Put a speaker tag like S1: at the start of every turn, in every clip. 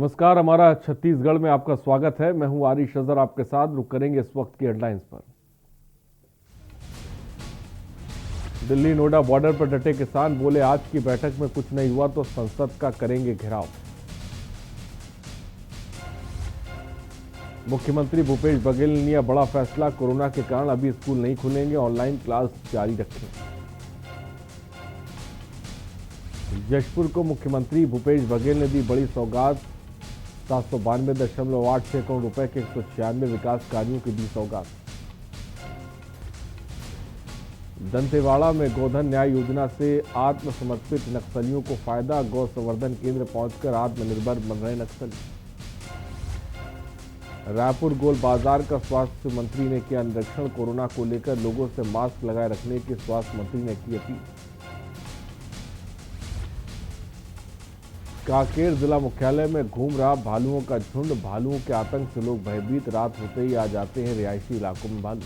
S1: नमस्कार, हमारा छत्तीसगढ़ में आपका स्वागत है। मैं हूं आरिश अजहर, आपके साथ रुक करेंगे इस वक्त की हेडलाइंस पर। दिल्ली नोएडा बॉर्डर पर डटे किसान, बोले आज की बैठक में कुछ नहीं हुआ तो संसद का करेंगे घेराव। मुख्यमंत्री भूपेश बघेल ने लिया बड़ा फैसला, कोरोना के कारण अभी स्कूल नहीं खुलेंगे, ऑनलाइन क्लास जारी रखें। जशपुर को मुख्यमंत्री भूपेश बघेल ने दी बड़ी सौगात, 792.86 करोड़ रुपए के 196 विकास कार्यों की दी सौगात। दंतेवाड़ा में गोधन न्याय योजना से आत्मसमर्पित नक्सलियों को फायदा, गौ संवर्धन केंद्र पहुंचकर आत्मनिर्भर बन रहे नक्सली। रायपुर गोल बाजार का स्वास्थ्य मंत्री ने किया निरीक्षण, कोरोना को लेकर लोगों से मास्क लगाए रखने की स्वास्थ्य मंत्री ने की अपील। कांकेर जिला मुख्यालय में घूम रहा भालुओं का झुंड, भालुओं के आतंक से लोग भयभीत, रात होते ही आ जाते हैं रिहायशी इलाकों में भालू।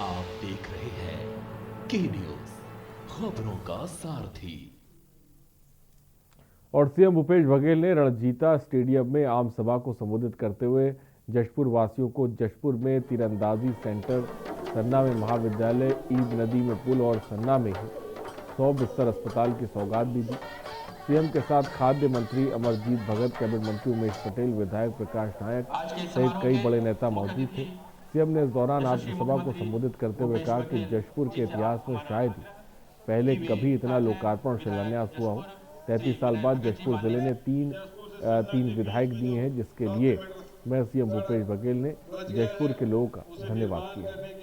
S2: आप देख रहे हैं के न्यूज, खबरों का सारथी।
S1: और सीएम भूपेश बघेल ने रणजीता स्टेडियम में आम सभा को संबोधित करते हुए जशपुर वासियों को जशपुर में तीरंदाजी सेंटर, सन्ना में महाविद्यालय, ईद नदी में पुल और सन्ना में ही 100 बिस्तर अस्पताल की सौगात भी दी। सीएम के साथ खाद्य मंत्री अमरजीत भगत, कैबिनेट मंत्री उमेश पटेल, विधायक प्रकाश नायक सहित कई बड़े नेता मौजूद थे। सीएम ने इस दौरान आत्मसभा को संबोधित करते हुए कहा कि जशपुर के इतिहास में शायद ही पहले कभी इतना लोकार्पण शिलान्यास हुआ हो। 33 साल बाद जशपुर जिले ने तीन विधायक दिए हैं, जिसके लिए मैं सीएम भूपेश बघेल ने जशपुर के लोगों का धन्यवाद किया।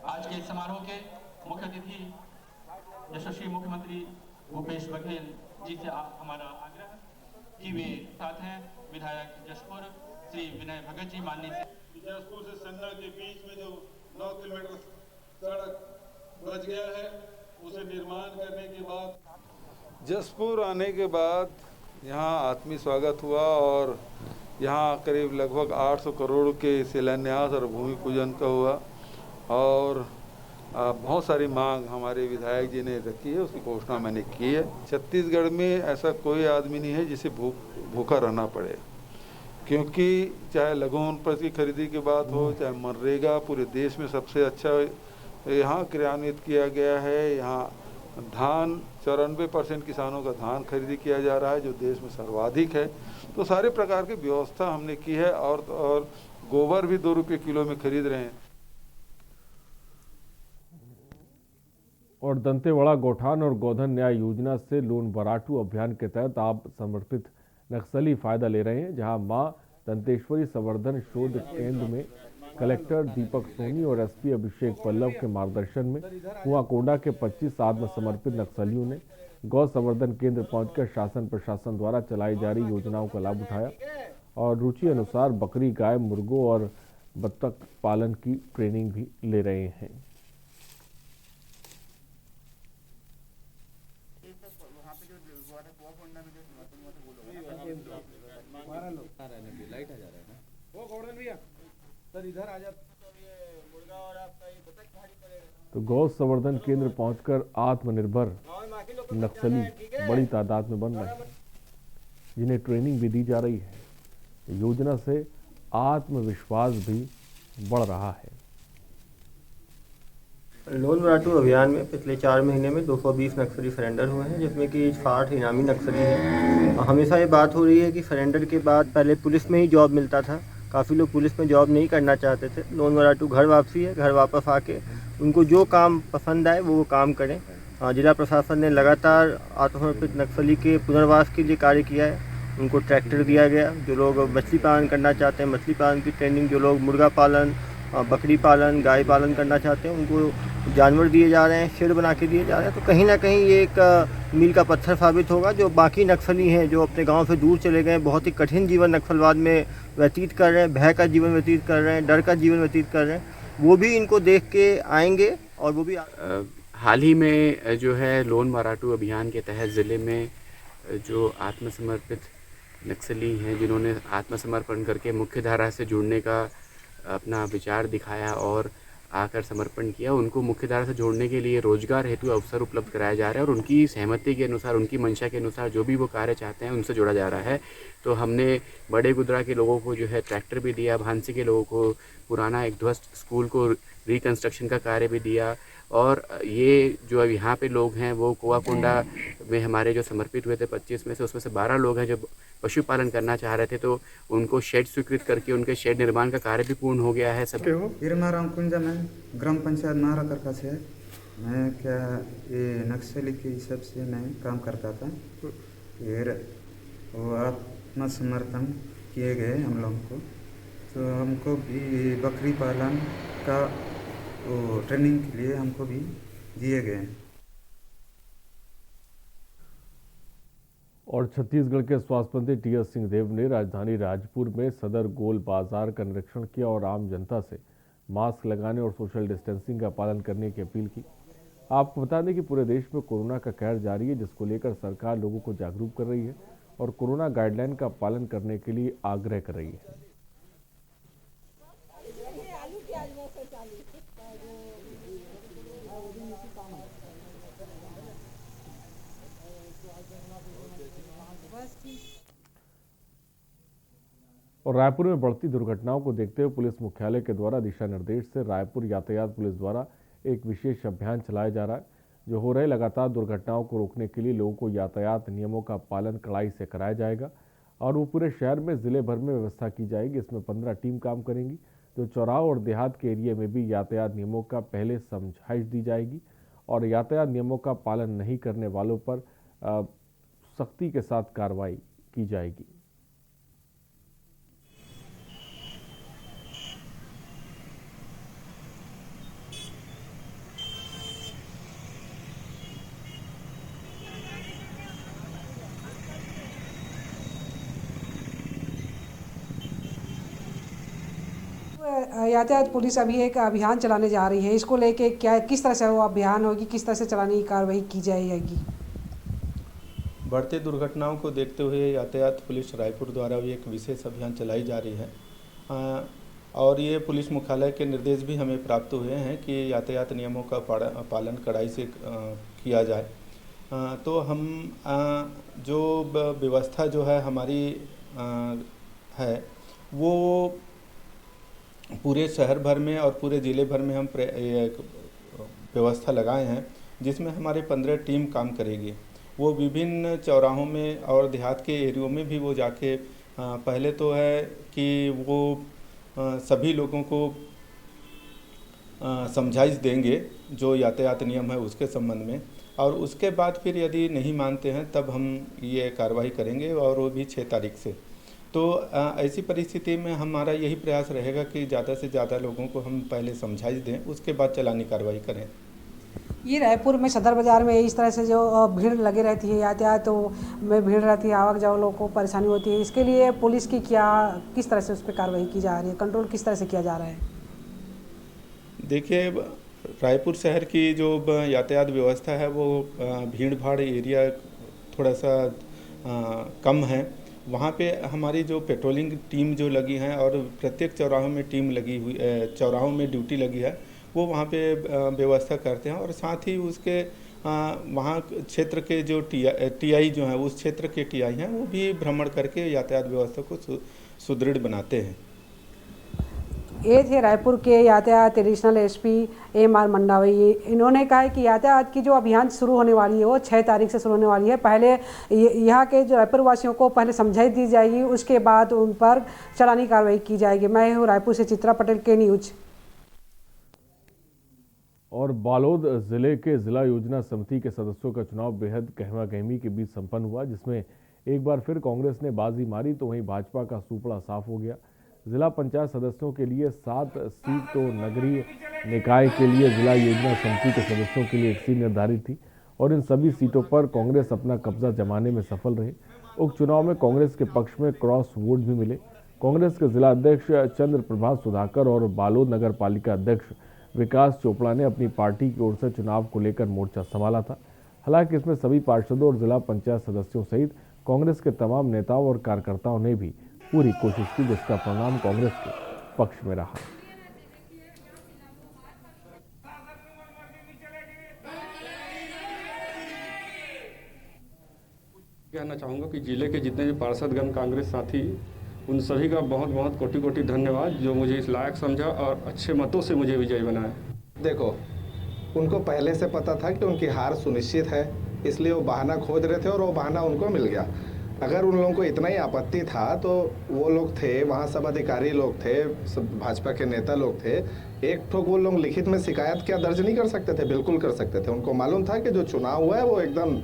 S3: आज के समारोह के मुख्य अतिथि यशस्वी मुख्यमंत्री भूपेश बघेल जी से हमारा आग्रह कि वे साथ हैं विधायक जशपुर श्री विनय भगत जी, माननीय
S4: जशपुर से सन्ना के बीच में जो 9 किलोमीटर सड़क बच गया है, उसे निर्माण करने के बाद जशपुर आने के बाद यहाँ आत्मीय स्वागत हुआ और यहाँ करीब लगभग 800 करोड़ के शिलान्यास और भूमि पूजन का हुआ और बहुत सारी मांग हमारे विधायक जी ने रखी है, उसकी घोषणा मैंने की है। छत्तीसगढ़ में ऐसा कोई आदमी नहीं है जिसे भूखा रहना पड़े, क्योंकि चाहे लघु वनोपज की खरीदी की बात हो, चाहे मनरेगा पूरे देश में सबसे अच्छा यहाँ क्रियान्वित किया गया है। यहाँ धान 94% किसानों का धान खरीदी किया जा रहा है, जो देश में सर्वाधिक है। तो सारे प्रकार की व्यवस्था हमने की है और गोबर भी 2 रुपये किलो में खरीद रहे हैं।
S1: और दंतेवाड़ा गौठान और गोधन न्याय योजना से लोन बराटू अभियान के तहत आप समर्पित नक्सली फायदा ले रहे हैं, जहां मां दंतेश्वरी संवर्धन शोध केंद्र में कलेक्टर दीपक सोनी और एसपी अभिषेक पल्लव के मार्गदर्शन में कुआकोंडा के 25 आत्मसमर्पित नक्सलियों ने गौ संवर्धन केंद्र पहुंचकर शासन प्रशासन द्वारा चलाई जा रही योजनाओं का लाभ उठाया और रुचि अनुसार बकरी, गाय, मुर्गों और बत्तख पालन की ट्रेनिंग भी ले रहे हैं। तो गौ संवर्धन केंद्र पहुंचकर आत्मनिर्भर नक्सली बड़ी तादाद में बन रहे हैं, जिन्हें ट्रेनिंग भी दी जा रही है। योजना से आत्मविश्वास भी बढ़ रहा है।
S5: लोन बराटू अभियान में पिछले 4 महीने में 220 नक्सली सरेंडर हुए हैं, जिसमें कि 60 इनामी नक्सली हैं। हमेशा ये बात हो रही है कि सरेंडर के बाद पहले पुलिस में ही जॉब मिलता था, काफ़ी लोग पुलिस में जॉब नहीं करना चाहते थे। लोन बराटू घर वापसी है, घर वापस आके उनको जो काम पसंद आए वो काम करें। जिला प्रशासन ने लगातार आत्मसमर्पित नक्सली के पुनर्वास के लिए कार्य किया है। उनको ट्रैक्टर दिया गया, जो लोग मछली पालन करना चाहते हैं मछली पालन की ट्रेनिंग, जो लोग मुर्गा पालन, बकरी पालन, गाय पालन करना चाहते हैं उनको जानवर दिए जा रहे हैं, शेड बना के दिए जा रहे हैं। तो कहीं ना कहीं ये एक मील का पत्थर साबित होगा। जो बाकी नक्सली हैं जो अपने गांव से दूर चले गए, बहुत ही कठिन जीवन नक्सलवाद में व्यतीत कर रहे हैं, भय का जीवन व्यतीत कर रहे हैं, डर का जीवन व्यतीत कर रहे हैं, वो भी इनको देख के आएंगे और वो भी
S6: हाल ही में जो है लोन बराटू अभियान के तहत ज़िले में जो आत्मसमर्पित नक्सली हैं, जिन्होंने आत्मसमर्पण करके मुख्य धारा से जुड़ने का अपना विचार दिखाया और आकर समर्पण किया, उनको मुख्य धारा से जोड़ने के लिए रोजगार हेतु अवसर उपलब्ध कराया जा रहा है और उनकी सहमति के अनुसार, उनकी मंशा के अनुसार जो भी वो कार्य चाहते हैं उनसे जोड़ा जा रहा है। तो हमने बड़े गुदरा के लोगों को जो है ट्रैक्टर भी दिया, भांसी के लोगों को पुराना एक ध्वस्त स्कूल को रिकंस्ट्रक्शन का कार्य भी दिया और ये जो अब यहाँ पे लोग हैं वो कुआकोंडा में हमारे जो समर्पित हुए थे 25 में से, उसमें से 12 लोग हैं जो पशुपालन करना चाह रहे थे, तो उनको शेड स्वीकृत करके उनके शेड निर्माण का कार्य भी पूर्ण हो गया है। सब
S7: इरमाराम कुंजा में ग्राम पंचायत महाराकर से मैं क्या ये नक्सली के हिसाब से मैं काम करता था। फिर वो आत्मसमर्पण किए गए हम लोगों को, तो हमको भी बकरी पालन का वो ट्रेनिंग के लिए हमको भी दिए गए।
S1: और छत्तीसगढ़ के स्वास्थ्य मंत्री टी.एस. सिंहदेव ने राजधानी रायपुर में सदर गोल बाजार का निरीक्षण किया और आम जनता से मास्क लगाने और सोशल डिस्टेंसिंग का पालन करने की अपील की। आपको बता दें कि पूरे देश में कोरोना का कहर जारी है, जिसको लेकर सरकार लोगों को जागरूक कर रही है और कोरोना गाइडलाइन का पालन करने के लिए आग्रह कर रही है। और रायपुर में बढ़ती दुर्घटनाओं को देखते हुए पुलिस मुख्यालय के द्वारा दिशा निर्देश से रायपुर यातायात पुलिस द्वारा एक विशेष अभियान चलाया जा रहा है, जो हो रहे लगातार दुर्घटनाओं को रोकने के लिए लोगों को यातायात नियमों का पालन कड़ाई से कराया जाएगा और वो पूरे शहर में जिले भर में व्यवस्था की जाएगी। इसमें 15 टीम काम करेंगी, जो चौराहों और देहात के एरिया में भी यातायात नियमों का पहले समझाइश दी जाएगी और यातायात नियमों का पालन नहीं करने वालों पर सख्ती के साथ कार्रवाई की जाएगी।
S8: यातायात पुलिस अभी एक अभियान चलाने जा रही है, इसको लेके क्या किस तरह से वो अभियान होगी, किस तरह से चलाने की कार्रवाई की जाएगी?
S9: बढ़ते दुर्घटनाओं को देखते हुए यातायात पुलिस रायपुर द्वारा भी एक विशेष अभियान चलाई जा रही है और ये पुलिस मुख्यालय के निर्देश भी हमें प्राप्त हुए हैं कि यातायात नियमों का पालन कड़ाई से किया जाए। तो हम जो व्यवस्था जो है हमारी है वो पूरे शहर भर में और पूरे ज़िले भर में हम व्यवस्था लगाए हैं, जिसमें हमारे 15 टीम काम करेगी। वो विभिन्न चौराहों में और देहात के एरियो में भी वो जाके पहले तो है कि वो सभी लोगों को समझाइश देंगे जो यातायात नियम है उसके संबंध में, और उसके बाद फिर यदि नहीं मानते हैं तब हम ये कार्रवाई करेंगे और वो भी 6 तारीख से। तो ऐसी परिस्थिति में हमारा यही प्रयास रहेगा कि ज़्यादा से ज़्यादा लोगों को हम पहले समझाइश दें, उसके बाद चलानी कार्रवाई करें।
S8: ये रायपुर में सदर बाज़ार में इस तरह से जो भीड़ लगी रहती है, यातायात में भीड़ रहती है, आवक जावक लोगों को परेशानी होती है, इसके लिए पुलिस की किस तरह से उस पर कार्रवाई की जा रही है, कंट्रोल किस तरह से किया जा रहा है?
S9: देखिए, रायपुर शहर की जो यातायात व्यवस्था है वो भीड़ भाड़ एरिया थोड़ा सा कम है। वहाँ पे हमारी जो पेट्रोलिंग टीम जो लगी है और प्रत्येक चौराहों में टीम लगी हुई, चौराहों में ड्यूटी लगी है, वो वहाँ पे व्यवस्था करते हैं और साथ ही उसके वहाँ क्षेत्र के जो टीआई जो हैं, उस क्षेत्र के टीआई हैं, वो भी भ्रमण करके यातायात व्यवस्था को सुदृढ़ बनाते हैं।
S8: ये थे रायपुर के यातायात एडिशनल एसपी एम.आर. मंडावी। इन्होंने कहा है कि यातायात की जो अभियान शुरू होने वाली है वो 6 तारीख से शुरू होने वाली है। पहले यहाँ के जो रायपुर वासियों को पहले समझाइश दी जाएगी, उसके बाद उन पर चलानी कार्रवाई की जाएगी। मैं हूँ रायपुर से चित्रा पटेल, के न्यूज।
S1: और बालोद जिले के जिला योजना समिति के सदस्यों का चुनाव बेहद गहमा गहमी के बीच संपन्न हुआ, जिसमें एक बार फिर कांग्रेस ने बाजी मारी तो वहीं भाजपा का सूपड़ा साफ हो गया। जिला पंचायत सदस्यों के लिए 7 सीट तो नगरीय निकाय के लिए जिला योजना समिति के सदस्यों के लिए 1 सीट निर्धारित थी और इन सभी सीटों पर कांग्रेस अपना कब्जा जमाने में सफल रहे। उपचुनाव में कांग्रेस के पक्ष में क्रॉस वोट भी मिले। कांग्रेस के जिला अध्यक्ष चंद्र प्रभात सुधाकर और बालोद नगर पालिका अध्यक्ष विकास चोपड़ा ने अपनी पार्टी की ओर से चुनाव को लेकर मोर्चा संभाला था। हालांकि इसमें सभी पार्षदों और जिला पंचायत सदस्यों सहित कांग्रेस के तमाम नेताओं और कार्यकर्ताओं ने भी पूरी कोशिश की, जिसका परिणाम कांग्रेस के पक्ष में रहा।
S10: कहना चाहूँगा कि जिले के जितने भी पार्षदगण कांग्रेस साथी, उन सभी का बहुत बहुत कोटि कोटि धन्यवाद, जो मुझे इस लायक समझा और अच्छे मतों से मुझे विजयी बनाया।
S11: देखो, उनको पहले से पता था कि उनकी हार सुनिश्चित है, इसलिए वो बहाना खोज रहे थे और वो बहाना उनको मिल गया। अगर उन लोगों को इतना ही आपत्ति था तो वो लोग थे, वहाँ सब अधिकारी लोग थे, सब भाजपा के नेता लोग थे, एक ठोक वो लोग लिखित में शिकायत क्या दर्ज नहीं कर सकते थे? बिल्कुल कर सकते थे। उनको मालूम था कि जो चुनाव हुआ है वो एकदम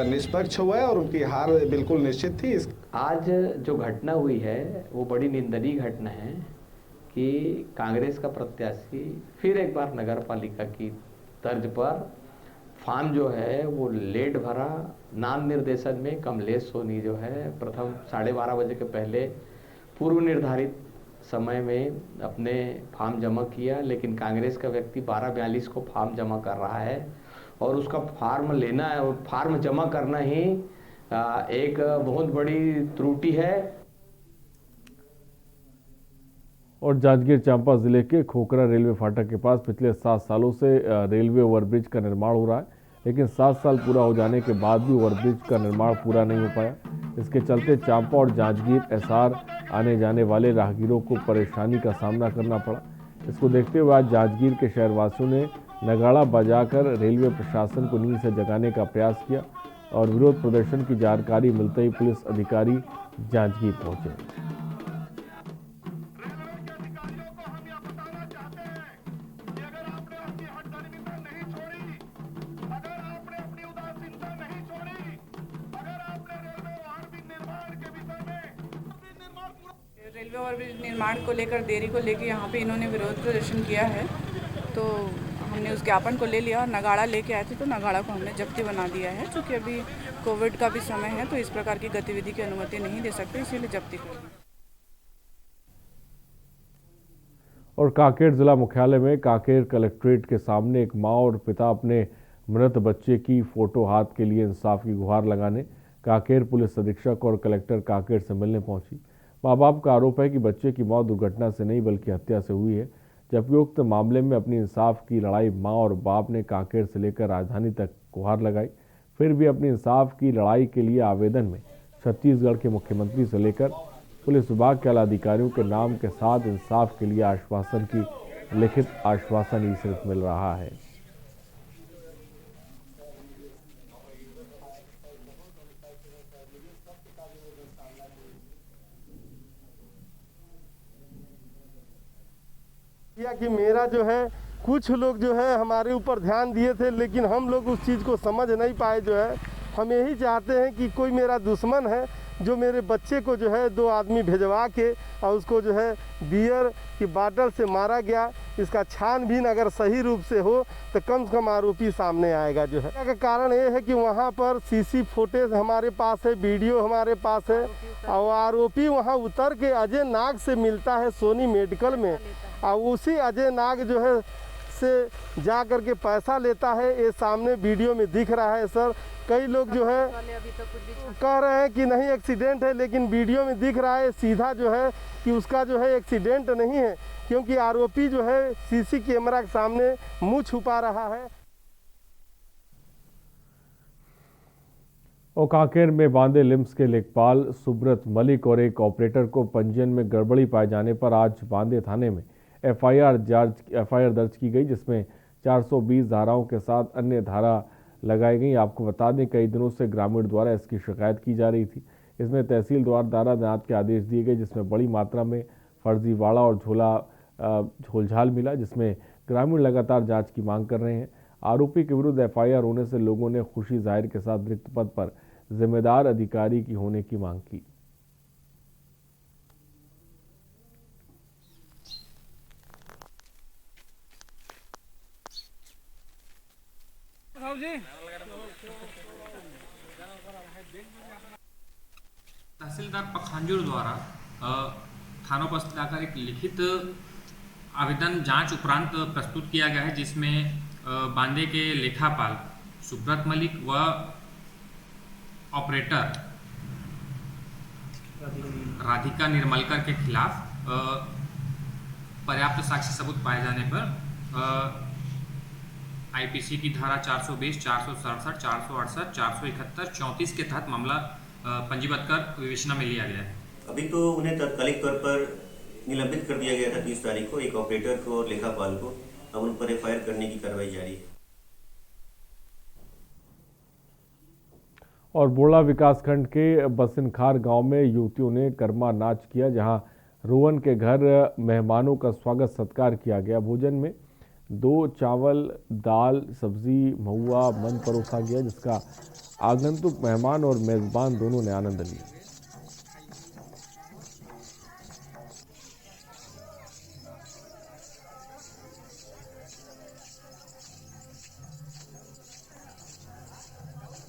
S11: निष्पक्ष हुआ है और उनकी हार बिल्कुल निश्चित थी।
S12: आज जो घटना हुई है वो बड़ी निंदनीय घटना है कि कांग्रेस का प्रत्याशी फिर एक बार नगर पालिका की तर्ज पर फॉर्म जो है वो लेट भरा। नाम निर्देशन में कमलेश सोनी जो है प्रथम 12:30 बजे के पहले पूर्व निर्धारित समय में अपने फॉर्म जमा किया, लेकिन कांग्रेस का व्यक्ति 12:42 को फॉर्म जमा कर रहा है और उसका फॉर्म लेना है और फॉर्म जमा करना ही एक बहुत बड़ी त्रुटि है।
S1: और जांजगीर चांपा जिले के खोखरा रेलवे फाटक के पास पिछले 7 सालों से रेलवे ओवरब्रिज का निर्माण हो रहा है, लेकिन 7 साल पूरा हो जाने के बाद भी ओवरब्रिज का निर्माण पूरा नहीं हो पाया। इसके चलते चांपा और जांजगीर एसआर आने जाने वाले राहगीरों को परेशानी का सामना करना पड़ा। इसको देखते हुए आज जांजगीर के शहरवासियों ने नगाड़ा बजाकर रेलवे प्रशासन को नींद से जगाने का प्रयास किया और विरोध प्रदर्शन की जानकारी मिलते ही पुलिस अधिकारी जांजगीर पहुंचे।
S13: रेलवे ओवरब्रिज निर्माण को लेकर देरी को लेकर यहाँ पे इन्होंने विरोध प्रदर्शन किया है, तो हमने उस ज्ञापन को ले लिया और नगाड़ा लेके आए थे, तो नगाड़ा को हमने जब्ती बना दिया है। चूँकि अभी कोविड का भी समय है तो इस प्रकार की गतिविधि की अनुमति नहीं दे सकते, इसीलिए जब्ती कर दी।
S1: और कांकेर जिला मुख्यालय में कांकेर कलेक्ट्रेट के सामने एक मां और पिता अपने मृत बच्चे की फोटो हाथ के लिए इंसाफ की गुहार लगाने कांकेर पुलिस अधीक्षक और कलेक्टर कांकेर से मिलने पहुंची। माँ बाप का आरोप है कि बच्चे की मौत दुर्घटना से नहीं बल्कि हत्या से हुई है, जबकि उक्त मामले में अपनी इंसाफ की लड़ाई मां और बाप ने कांकेर से लेकर राजधानी तक गुहार लगाई। फिर भी अपनी इंसाफ की लड़ाई के लिए आवेदन में छत्तीसगढ़ के मुख्यमंत्री से लेकर पुलिस विभाग के आला अधिकारियों के नाम के साथ इंसाफ के लिए आश्वासन की लिखित आश्वासन ही सिर्फ मिल रहा है।
S14: कि मेरा जो है कुछ लोग जो है हमारे ऊपर ध्यान दिए थे, लेकिन हम लोग उस चीज़ को समझ नहीं पाए। जो है हम यही चाहते हैं कि कोई मेरा दुश्मन है जो मेरे बच्चे को जो है 2 आदमी भेजवा के और उसको जो है बियर की बाटल से मारा गया, इसका छानबीन अगर सही रूप से हो तो कम से कम आरोपी सामने आएगा। जो है का कारण ये है कि वहाँ पर सीसी फुटेज हमारे पास है, वीडियो हमारे पास है और आरोपी वहाँ उतर के अजय नाग से मिलता है सोनी मेडिकल में और उसी अजय नाग जो है से जा कर के पैसा लेता है। ये सामने वीडियो में दिख रहा है सर। कई लोग जो है कह रहे हैं कि नहीं एक्सीडेंट है, लेकिन वीडियो में दिख रहा है सीधा जो है कि उसका जो है एक्सीडेंट नहीं है, क्योंकि आरोपी जो है सीसी कैमरा के सामने मुंह छुपा रहा है।
S1: और कांकेर में बांधे लिम्स के लेखपाल सुब्रत मलिक और एक ऑपरेटर को पंजीयन में गड़बड़ी पाए जाने पर आज बांधे थाने में एफआईआर दर्ज की गई, जिसमें 420 धाराओं के साथ अन्य धारा लगाई गई। आपको बता दें कई दिनों से ग्रामीण द्वारा इसकी शिकायत की जा रही थी। इसमें तहसील द्वारा धारा जांच के आदेश दिए गए, जिसमें बड़ी मात्रा में फर्जीवाड़ा और झोलझाल मिला, जिसमें ग्रामीण लगातार जांच की मांग कर रहे हैं। आरोपी के विरुद्ध एफआईआर होने से लोगों ने खुशी जाहिर के साथ रिक्त पद पर जिम्मेदार अधिकारी की होने की मांग की।
S15: तहसीलदार पखांजूर द्वारा थाना उपस्थित आकर एक लिखित आवेदन जांच उपरांत प्रस्तुत किया गया है, जिसमें बांदे के लेखापाल सुब्रत मलिक व ऑपरेटर राधिका निर्मलकर के खिलाफ पर्याप्त साक्ष्य सबूत पाए जाने पर आईपीसी की धारा 420, 467, 468, 471, 34 के तहत मामला पंजीबद्ध कर विवेचना में लिया गया है।
S16: अभी तो उन्हें तात्कालिक तौर पर निलंबित कर दिया गया था 30 तारीख को, एक ऑपरेटर को और लेखापाल को। अब उन पर एफआईआर करने की कार्रवाई जारी है।
S1: और बोड़ा विकासखंड के बसिनखार गांव में युवतियों ने कर्मा नाच किया, जहां रोहन के घर मेहमानों का स्वागत सत्कार किया गया। भोजन में 2 चावल, दाल, सब्जी, महुआ, मन परोसा गया, जिसका आगंतुक मेहमान और मेजबान दोनों ने आनंद लिया।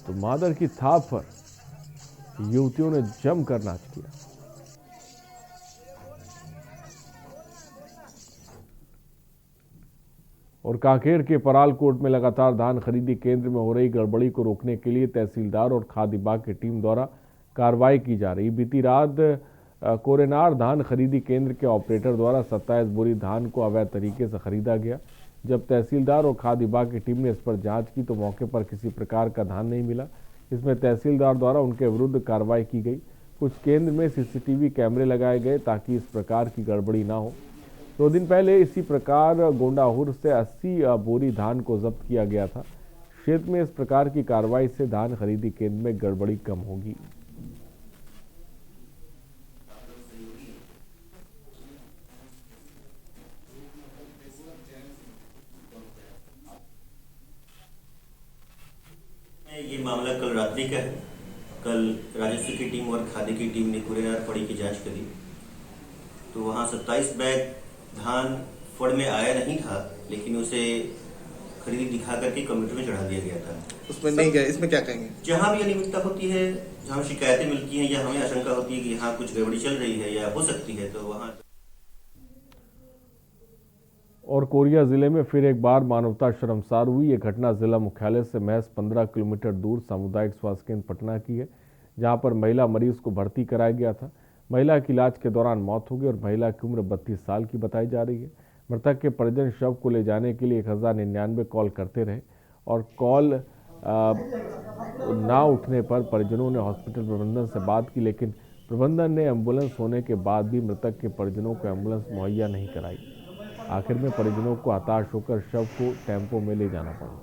S1: तो मादर की थाप पर युवतियों ने जमकर नाच किया। और कांकेर के परालकोट में लगातार धान खरीदी केंद्र में हो रही गड़बड़ी को रोकने के लिए तहसीलदार और खाद्य विभाग की टीम द्वारा कार्रवाई की जा रही। बीती रात कोरेनार धान खरीदी केंद्र के ऑपरेटर द्वारा 27 बोरी धान को अवैध तरीके से खरीदा गया। जब तहसीलदार और खाद्य विभाग की टीम ने इस पर जांच की तो मौके पर किसी प्रकार का धान नहीं मिला। इसमें तहसीलदार द्वारा उनके विरुद्ध कार्रवाई की गई। कुछ केंद्र में सीसीटीवी कैमरे लगाए गए ताकि इस प्रकार की गड़बड़ी ना हो। 2 दिन पहले इसी प्रकार गोंडाहुर से 80 बोरी धान को जब्त किया गया था। क्षेत्र में इस प्रकार की कार्रवाई से धान खरीदी केंद्र में गड़बड़ी कम होगी।
S16: ये मामला कल रात्रि का है। कल राजस्व की टीम और खाद्य की टीम ने कोरेनार फड़ी की जांच करी तो वहाँ 27 बैग धान फड़ में आया नहीं था, लेकिन उसे खरीदी दिखा करके कंप्यूटर में चढ़ा दिया गया था।
S17: उसमें नहीं गया, इसमें क्या कहेंगे?
S16: जहाँ भी अनियमितता होती है, जहाँ शिकायतें मिलती हैं या हमें आशंका होती है कि यहाँ कुछ गड़बड़ी चल रही है या हो सकती है, तो वहाँ।
S1: और कोरिया जिले में फिर एक बार मानवता शर्मसार हुई। ये घटना जिला मुख्यालय से महज 15 किलोमीटर दूर सामुदायिक स्वास्थ्य केंद्र पटना की है, जहां पर महिला मरीज को भर्ती कराया गया था। महिला की इलाज के दौरान मौत हो गई और महिला की उम्र 32 साल की बताई जा रही है। मृतक के परिजन शव को ले जाने के लिए 1099 कॉल करते रहे और कॉल ना उठने पर परिजनों ने हॉस्पिटल प्रबंधन से बात की, लेकिन प्रबंधन ने एम्बुलेंस होने के बाद भी मृतक के परिजनों को एम्बुलेंस मुहैया नहीं कराई। आखिर में परिजनों को हताश होकर शव को टेम्पो में ले जाना पड़ा।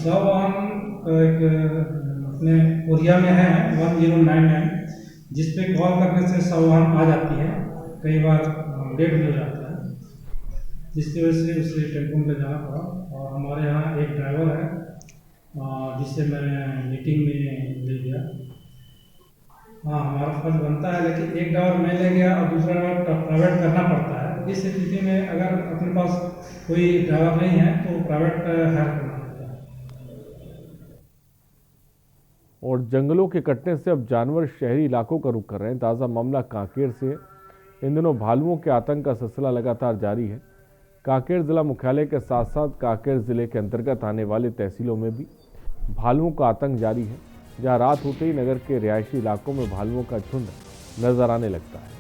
S18: सब हम एक अपने कोरिया में है 1099, जिस पे कॉल करने से सब हम आ जाती है। कई बार लेट भी हो जाता है, जिसकी वजह से उसे टेम्पो में जाना पड़ा। और हमारे यहाँ एक ड्राइवर है जिससे मैं मीटिंग में ले गया। हाँ, हमारा फर्ज बनता है, लेकिन एक ड्राइवर मैं ले गया और दूसरा ड्राइवर प्राइवेट करना पड़ता है। इस स्थिति में अगर अपने पास कोई ड्राइवर नहीं है तो प्राइवेट हायर करना पड़ता है।
S1: और जंगलों के कटने से अब जानवर शहरी इलाकों का रुख कर रहे हैं। ताज़ा मामला कांकेर से है। इन दिनों भालुओं के आतंक का सिलसिला लगातार जारी है। कांकेर जिला मुख्यालय के साथ साथ कांकेर जिले के अंतर्गत आने वाले तहसीलों में भी भालुओं का आतंक जारी है, जहां रात होते ही नगर के रिहायशी इलाकों में भालुओं का झुंड नजर आने लगता है।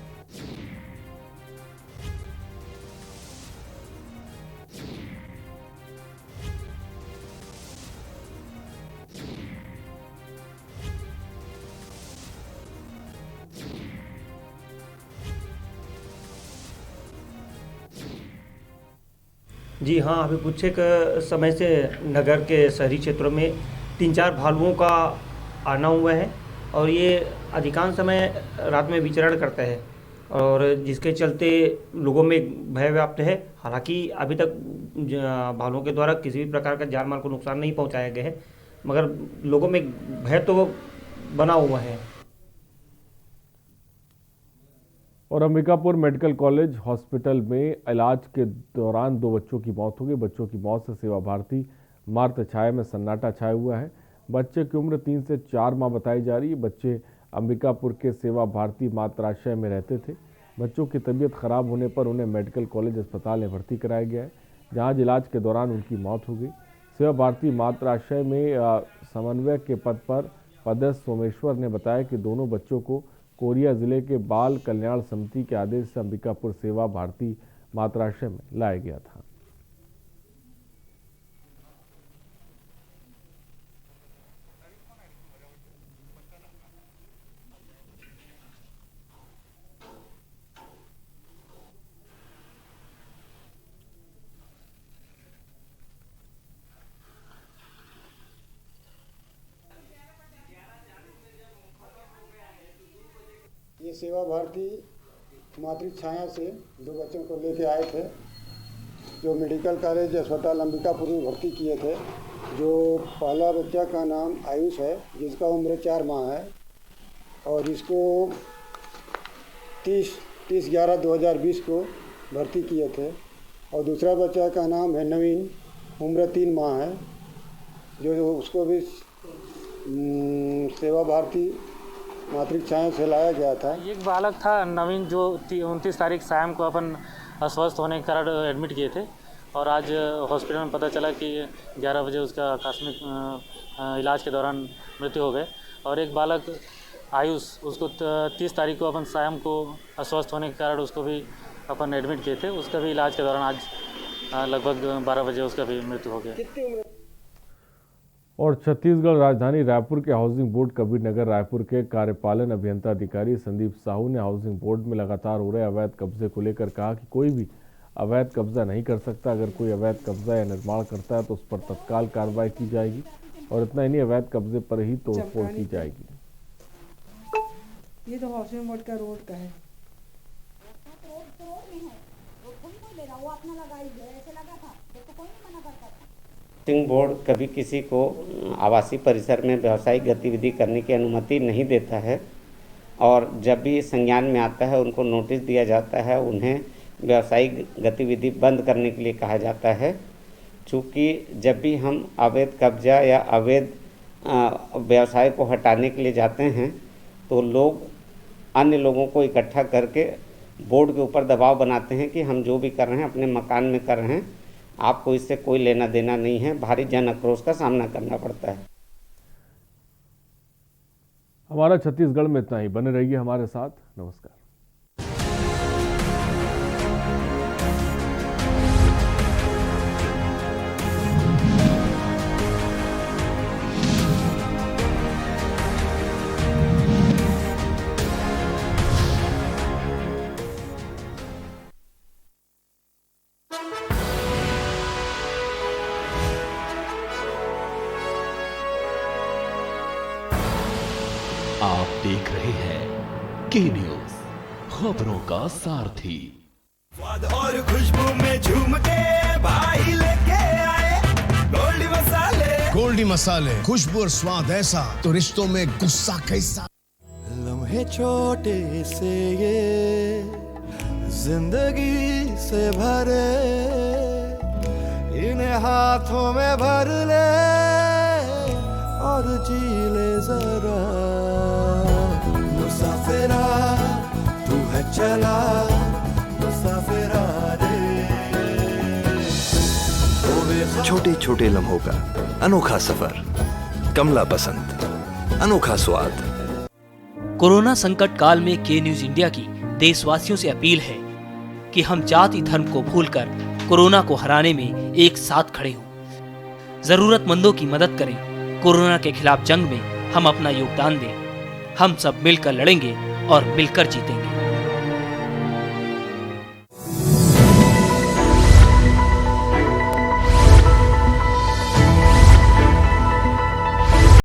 S5: जी हाँ, अभी कुछ एक समय से नगर के शहरी क्षेत्रों में 3-4 भालुओं का आना हुआ है और ये अधिकांश समय रात में विचरण करते हैं और जिसके चलते लोगों में भय व्याप्त है। हालांकि अभी तक भालुओं के द्वारा किसी भी प्रकार का जान माल को नुकसान नहीं पहुंचाया गया है, मगर लोगों में भय तो बना हुआ है।
S1: और अंबिकापुर मेडिकल कॉलेज हॉस्पिटल में इलाज के दौरान 2 बच्चों की मौत हो गई। बच्चों की मौत से सेवा भारती मार्त छाया में सन्नाटा छाया हुआ है। बच्चे की उम्र 3 से 4 माह बताई जा रही है। बच्चे अंबिकापुर के सेवा भारती मातृाश्रय में रहते थे। बच्चों की तबीयत खराब होने पर उन्हें मेडिकल कॉलेज अस्पताल में भर्ती कराया गया है, जहां इलाज के दौरान उनकी मौत हो गई। सेवा भारती मातृाश्रय में समन्वयक के पद पर पदस्थ सोमेश्वर ने बताया कि दोनों बच्चों को कोरिया जिले के बाल कल्याण समिति के आदेश से अंबिकापुर सेवा भारती मातृाश्रय में लाया गया था।
S17: ये सेवा भारती मातृछाया से 2 बच्चों को लेके आए थे, जो मेडिकल कॉलेज अस्पताल अंबिकापुर में भर्ती किए थे। जो पहला बच्चा का नाम आयुष है, जिसका उम्र 4 माह है, और इसको 30/11/2020 को भर्ती किए थे। और दूसरा बच्चा का नाम है नवीन, उम्र 3 माह है, जो उसको भी सेवा भारती मातृछाया से लाया गया था।
S19: एक बालक था नवीन, जो 29 तारीख शाम को अपन अस्वस्थ होने के कारण एडमिट किए थे, और आज हॉस्पिटल में पता चला कि 11 बजे उसका आकस्मिक इलाज के दौरान मृत्यु हो गए। और एक बालक आयुष, उसको 30 तारीख को अपन शाम को अस्वस्थ होने के कारण उसको भी अपन एडमिट किए थे, उसका भी इलाज के दौरान आज लगभग 12 बजे उसका भी मृत्यु हो गया।
S1: और छत्तीसगढ़ राजधानी रायपुर के हाउसिंग बोर्ड कबीर नगर रायपुर के कार्यपालन अभियंता अधिकारी संदीप साहू ने हाउसिंग बोर्ड में लगातार हो रहे अवैध कब्जे को लेकर कहा कि कोई भी अवैध कब्जा नहीं कर सकता। अगर कोई अवैध कब्जा या निर्माण करता है तो उस पर तत्काल कार्रवाई की जाएगी, और इतना ही नहीं, अवैध कब्जे पर ही तोड़फोड़ की जाएगी।
S8: ये तो हाउसिंग बोर्ड का रोड का है।
S20: हाउसिंग बोर्ड कभी किसी को आवासीय परिसर में व्यावसायिक गतिविधि करने की अनुमति नहीं देता है, और जब भी संज्ञान में आता है उनको नोटिस दिया जाता है, उन्हें व्यावसायिक गतिविधि बंद करने के लिए कहा जाता है। चूँकि जब भी हम अवैध कब्जा या अवैध व्यवसाय को हटाने के लिए जाते हैं तो लोग अन्य लोगों को इकट्ठा करके बोर्ड के ऊपर दबाव बनाते हैं कि हम जो भी कर रहे हैं अपने मकान में कर रहे हैं, आपको इससे कोई लेना देना नहीं है। भारी जन आक्रोश का सामना करना पड़ता है।
S1: हमारा छत्तीसगढ़ में इतना ही। बने रहिए हमारे साथ। नमस्कार।
S2: आप देख रहे हैं के न्यूज, खबरों का सारथी।
S21: स्वाद और खुशबू में झूम के भाई लेके आए गोल्डी मसाले।
S22: गोल्डी मसाले, खुशबू और स्वाद ऐसा तो रिश्तों में गुस्सा कैसा।
S21: लम्हे छोटे से ये जिंदगी से भरे, इन्हें हाथों में भर ले और जी ले जरा। मुसाफिरा तू है चला, मुसाफिरा रे।
S23: छोटे छोटे लम्हों का अनोखा सफर, कमला पसंद, अनोखा स्वाद।
S24: कोरोना संकट काल में के न्यूज इंडिया की देशवासियों से अपील है कि हम जाति धर्म को भूलकर कोरोना को हराने में एक साथ खड़े हों। जरूरतमंदों की मदद करें। कोरोना के खिलाफ जंग में हम अपना योगदान दें। हम सब मिलकर लड़ेंगे और मिलकर जीतेंगे।